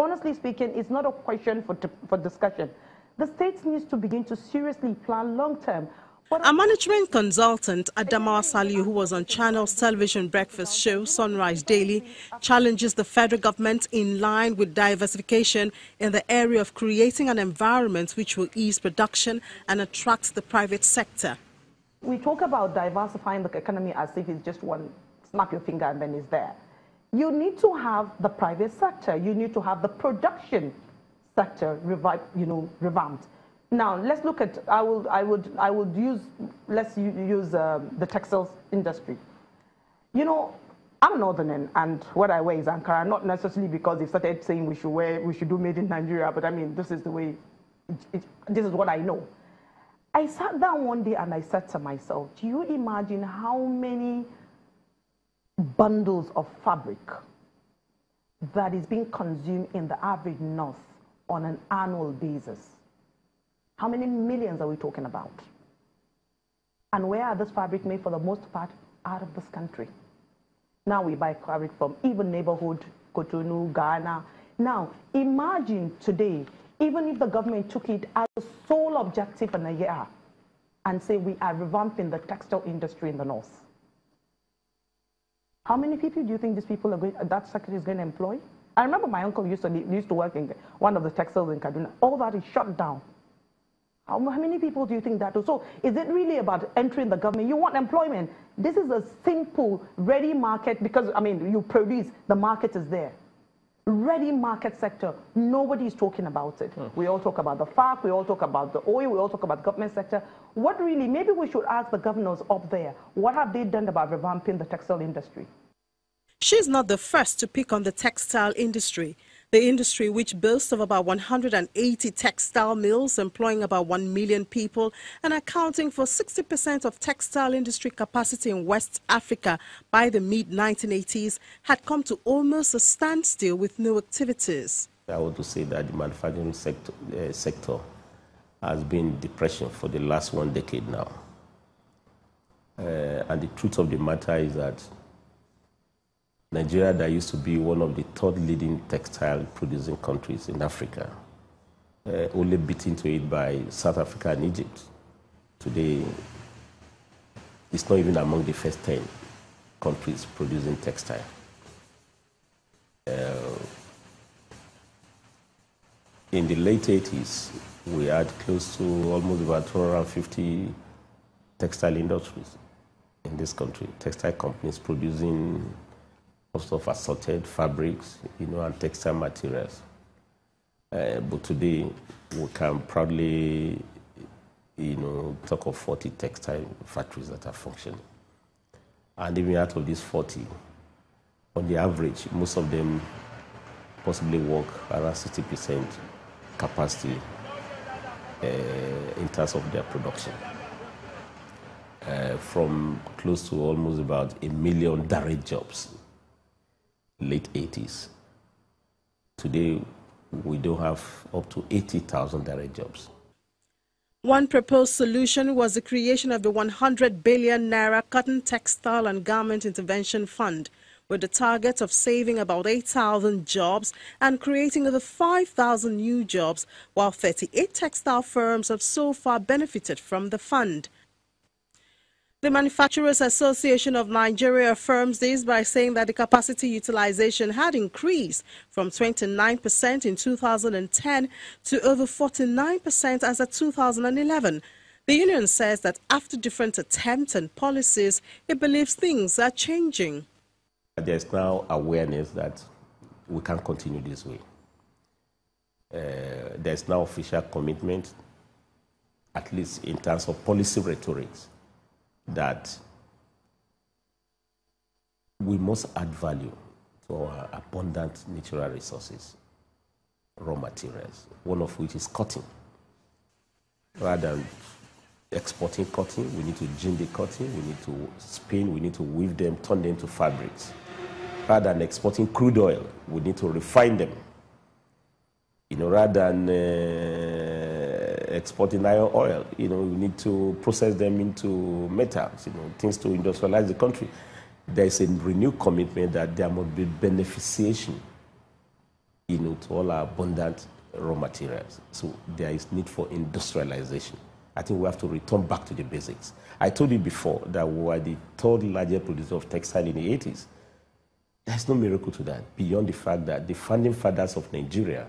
honestly speaking, it's not a question for discussion. The states needs to begin to seriously plan long-term. A management consultant, Adama Saliu, who was on Channel's television breakfast show, Sunrise Daily, challenges the federal government in line with diversification in the area of creating an environment which will ease production and attract the private sector. We talk about diversifying the economy as if it's just one snap your finger and then it's there. You need to have the private sector. You need to have the production sector revamped. Now let's look at. Let's use the textiles industry. You know, I'm northern and what I wear is Ankara, not necessarily because they started saying we should do made in Nigeria, but I mean this is the way. This is what I know. I sat down one day and I said to myself, do you imagine how many bundles of fabric that is being consumed in the average north on an annual basis? How many millions are we talking about? And where are this fabric made for the most part? Out of this country. Now we buy fabric from even neighborhood, Cotonou, Ghana. Now imagine today, even if the government took it as a sole objective in a year and say we are revamping the textile industry in the north. How many people do you think these people are going, that sector is going to employ? I remember my uncle used to work in one of the textiles in Kaduna. All that is shut down. How many people do you think that is? So is it really about entering the government? You want employment. This is a simple, ready market because, I mean, you produce, the market is there. Ready market sector, nobody is talking about it. We all talk about the FARC, we all talk about the oil, we all talk about the government sector. What really, maybe we should ask the governors up there, what have they done about revamping the textile industry? She's not the first to pick on the textile industry. The industry, which boasts of about 180 textile mills employing about 1 million people and accounting for 60% of textile industry capacity in West Africa by the mid-1980s, had come to almost a standstill with no activities. I want to say that the manufacturing sector has been in depression for the last 1 decade now. And the truth of the matter is that Nigeria, that used to be one of the third leading textile producing countries in Africa, only beaten to it by South Africa and Egypt. Today, it's not even among the first 10 countries producing textile. In the late 80s, we had close to almost about 250 textile industries in this country, textile companies producing most of assorted fabrics, and textile materials. But today, we can proudly, talk of 40 textile factories that are functioning. And even out of these 40, on the average, most of them possibly work around 60% capacity in terms of their production. From close to almost about 1 million direct jobs. Late 80s. Today, we do have up to 80,000 direct jobs. One proposed solution was the creation of the 100 billion naira Cotton, Textile and Garment Intervention Fund, with the target of saving about 8,000 jobs and creating over 5,000 new jobs, while 38 textile firms have so far benefited from the fund. The Manufacturers Association of Nigeria affirms this by saying that the capacity utilization had increased from 29% in 2010 to over 49% as of 2011. The union says that after different attempts and policies, it believes things are changing. There's now awareness that we can't continue this way. There's now official commitment, at least in terms of policy rhetoric, that we must add value to our abundant natural resources, raw materials, one of which is cotton. Rather than exporting cotton, we need to gin the cotton, we need to spin, we need to weave them, turn them to fabrics. Rather than exporting crude oil, we need to refine them. Rather than exporting iron oil, we need to process them into metals, things to industrialize the country. There is a renewed commitment that there must be beneficiation, to all our abundant raw materials. So there is need for industrialization. I think we have to return back to the basics. I told you before that we were the third largest producer of textile in the 80s. There's no miracle to that, beyond the fact that the founding fathers of Nigeria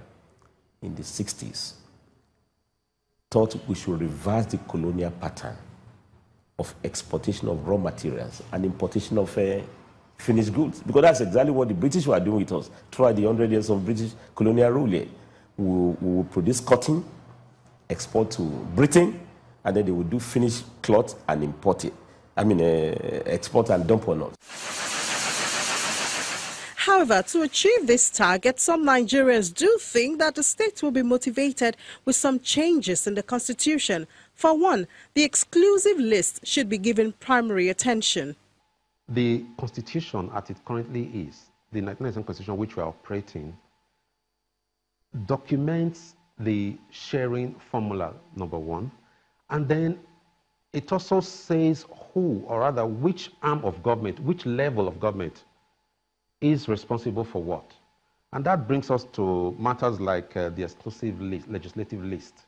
in the 60s thought we should reverse the colonial pattern of exportation of raw materials and importation of finished goods. Because that's exactly what the British were doing with us throughout the 100 years of British colonial rule here. We will produce cotton, export to Britain, and then they will do finished cloth and import it. Export and dump on us. However, to achieve this target, some Nigerians do think that the state will be motivated with some changes in the constitution. For one, the exclusive list should be given primary attention. The constitution, as it currently is, the 1997 constitution which we are operating, documents the sharing formula, number one, and then it also says who, or rather which arm of government, which level of government is responsible for what. And that brings us to matters like the exclusive list, legislative list.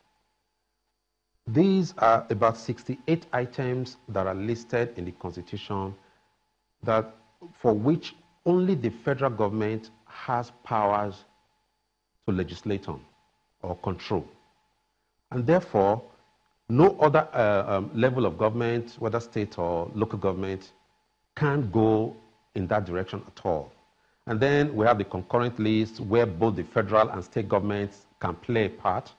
These are about 68 items that are listed in the Constitution that for which only the federal government has powers to legislate on or control. And therefore, no other level of government, whether state or local government, can go in that direction at all. And then we have the concurrent list where both the federal and state governments can play a part.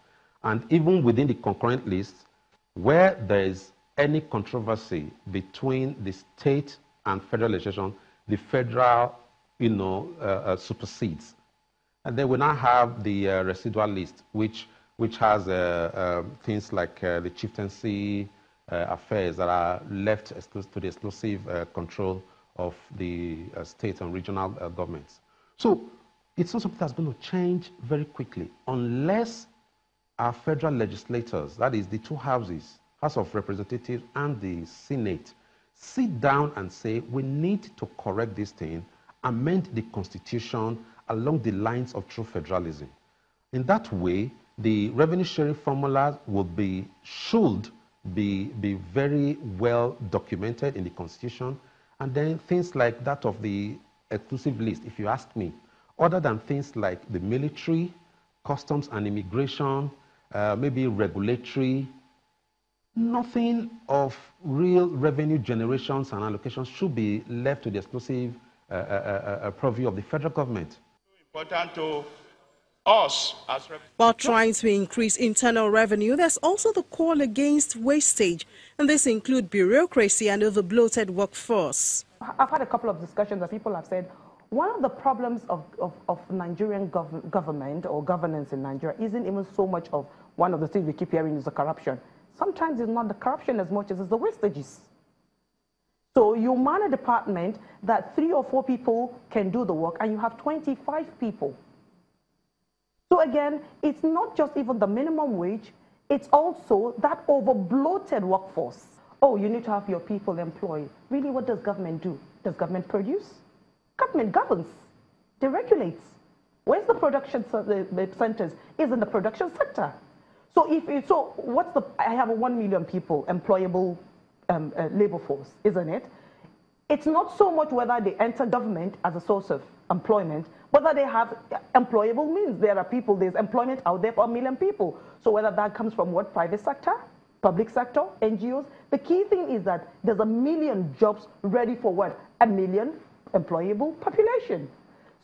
And even within the concurrent list, where there is any controversy between the state and federal legislation, the federal, supersedes. And then we now have the residual list, which has things like the chieftaincy affairs that are left to the exclusive control of the state and regional governments. So it's not something that's going to change very quickly unless our federal legislators, that is the two houses, House of Representatives and the Senate, sit down and say, we need to correct this thing, amend the Constitution along the lines of true federalism. In that way, the revenue sharing formulas should be very well documented in the Constitution. And then things like that of the exclusive list, if you ask me, other than things like the military, customs and immigration, maybe regulatory, nothing of real revenue generations and allocations should be left to the exclusive purview of the federal government. Important to us as While trying to increase internal revenue, there's also the call against wastage, and this includes bureaucracy and overbloated workforce. I've had a couple of discussions that people have said, one of the problems of Nigerian government or governance in Nigeria isn't even so much of one of the things we keep hearing is the corruption. Sometimes it's not the corruption as much as it's the wastages. So you man a department that 3 or 4 people can do the work and you have 25 people. So again, it's not just even the minimum wage, it's also that over-bloated workforce. Oh, you need to have your people employed. Really, what does government do? Does government produce? Government governs, deregulates. Where's the production centers? Is in the production sector. So I have a 1 million people employable labor force, isn't it? It's not so much whether they enter government as a source of employment, whether they have employable means. There are people, there's employment out there for 1 million people. So whether that comes from what, private sector, public sector, NGOs, the key thing is that there's 1 million jobs ready for what? 1 million employable population.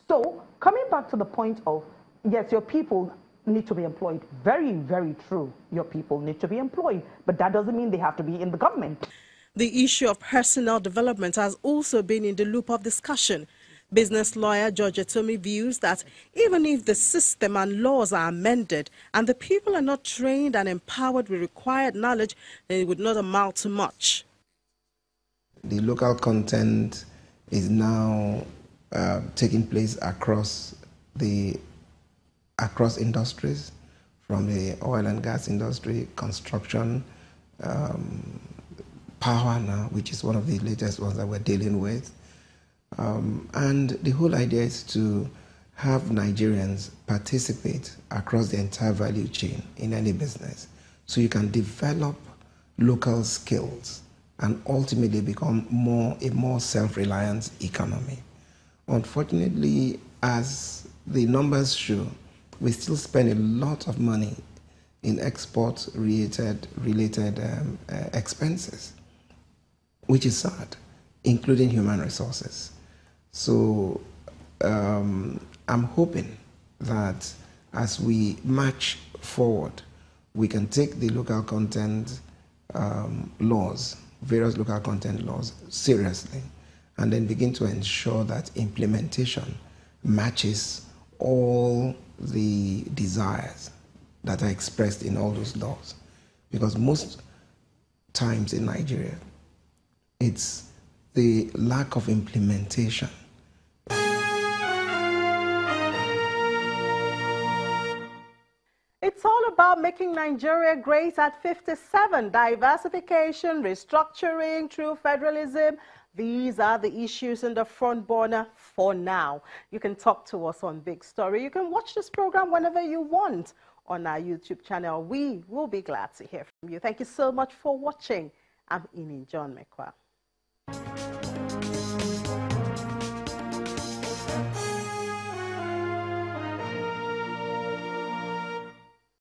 So coming back to the point of, yes, your people need to be employed. Very, very true. Your people need to be employed, but that doesn't mean they have to be in the government. The issue of personnel development has also been in the loop of discussion. Business lawyer George Etomi views that even if the system and laws are amended and the people are not trained and empowered with required knowledge, then it would not amount to much. The local content is now taking place across industries, from the oil and gas industry, construction, power now, which is one of the latest ones that we're dealing with. And the whole idea is to have Nigerians participate across the entire value chain in any business. So you can develop local skills and ultimately become a more self-reliant economy. Unfortunately, as the numbers show, we still spend a lot of money in export-related expenses, which is sad, including human resources. So I'm hoping that as we march forward, we can take the local content laws, various local content laws, seriously, and then begin to ensure that implementation matches all the desires that are expressed in all those laws. Because most times in Nigeria, it's the lack of implementation. It's all about making Nigeria great at 57. Diversification, restructuring, true federalism. These are the issues in the front burner for now. You can talk to us on Big Story. You can watch this program whenever you want on our YouTube channel. We will be glad to hear from you. Thank you so much for watching. I'm Ini John Mekwa.